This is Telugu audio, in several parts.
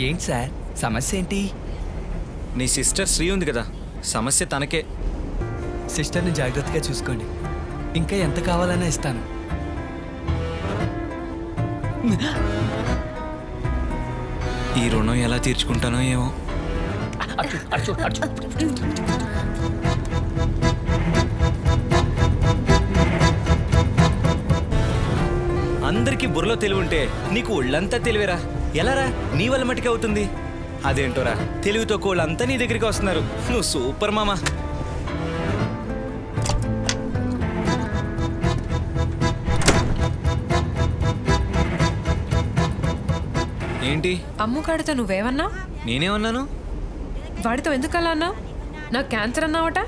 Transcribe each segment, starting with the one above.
ఏంటి సార్ సమస్య ఏంటి? నీ సిస్టర్ శ్రీ ఉంది కదా, సమస్య తనకే. సిస్టర్ని జాగ్రత్తగా చూసుకోండి. ఇంకా ఎంత కావాలన్నా ఇస్తాను. ఈ రుణం ఎలా తీర్చుకుంటానో ఏమో. అందరికీ బుర్రలో తెలివి ఉంటే నీకు ఒళ్ళంతా తెలివేరా. ఎలారా నీ వల్ల మటుకే అవుతుంది? అదేంటోరా, తెలివితో కోళ్ళంతా నీ దగ్గరికి వస్తున్నారు. నువ్వు సూపర్ మామా. ఏంటి అమ్ముకాడితో నువ్వేమన్నా? నేనేమన్నాను? వాడితో ఎందుకు అలా అన్నావు? నాకు క్యాన్సర్ అన్నావట.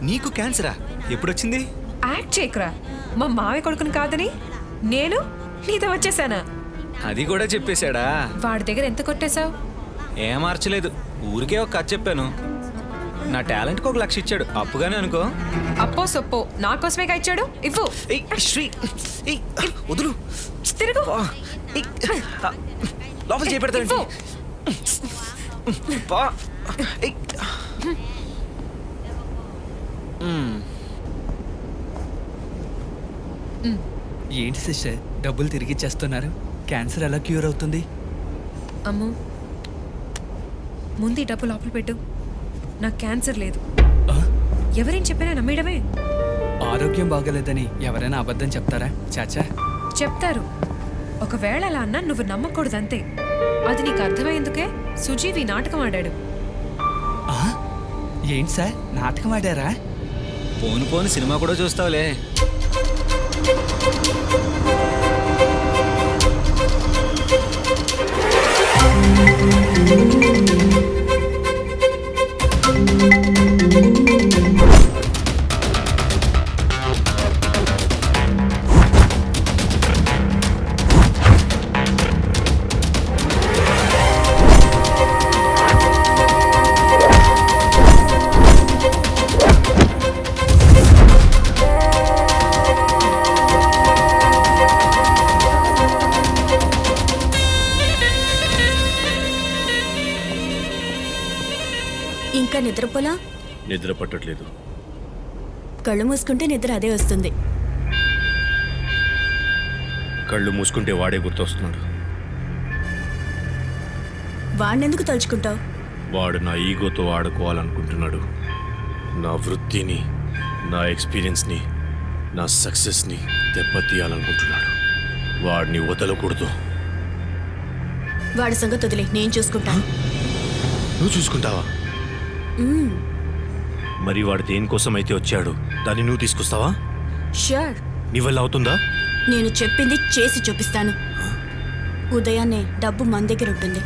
నీకు క్యాన్సరా? ఎప్పుడొచ్చింది? యాక్ట్ చేయకురా. మా మావి కొడుకుని కాదని నేను నీతో వచ్చేసానా? అది కూడా చెప్పేశాడా? వాడి దగ్గర ఎంత కొట్టేశావు? ఏం మార్చలేదు, ఊరికే ఒక కథ చెప్పాను. నా టాలెంట్కి 1 లక్ష ఇచ్చాడు, అప్పుగానే అనుకో. అప్పో సొప్పో నా కోసమేగా ఇచ్చాడు. ఇవ్వు. ఏయ్ శ్రీ, ఏయ్ వదులు. తిరుగు. ఏయ్, లోపల చేపెడతాడు. ఇవ్వు. ఏంటి సిస్టర్ డబ్బులు తిరిగి ఇచ్చేస్తున్నారు? క్యాన్సర్ ఎలా క్యూర్ అవుతుంది? అమ్ము, ముందు ఈ డబ్బు లోపల పెట్టు. నాకు క్యాన్సర్ లేదు. ఆ? ఎవరేం చెప్పినా నమ్మేయడమే. ఆరోగ్యం బాగలేదని ఎవరైనా అబద్ధం చెప్తారా? చాచా చెప్తారు. ఒకవేళ అలా అన్నా నువ్వు నమ్మకూడదంతే. అది నీకు అర్థమయ్యేందుకే సుజీవి నాటకం ఆడాడు. ఆ? ఏంటి సార్ నాటకం ఆడారా? పోను పోను సినిమా కూడా చూస్తావులే. ఇంకా నిద్రపోలా? నిద్ర పట్టట్లేదు. కళ్ళు మూసుకుంటే నిద్ర అదే వస్తుంది. కళ్ళు మూసుకుంటే వాడే గుర్తొస్తున్నాడు. వాడినెందుకు తలుచుకుంటావు? వాడు నా ఈగోతో ఆడుకోవాలనుకుంటున్నాడు. నా వృత్తిని, నా ఎక్స్పీరియన్స్ని, నా సక్సెస్ని దెబ్బతీయాలనుకుంటున్నాడు. వాడిని వదలకూడదు. వాడి సంగతి వదిలే, నేను చూసుకుంటాను. నువ్వు చూసుకుంటావా? మరి వాడు దేనికోసం అయితే వచ్చాడు దాన్ని నువ్వు తీసుకొస్తావా? ష్యూర్. నీ వల్ల అవుతుందా? నేను చెప్పింది చేసి చూపిస్తాను. ఉదయాన్నే డబ్బు మన దగ్గర ఉంటుంది.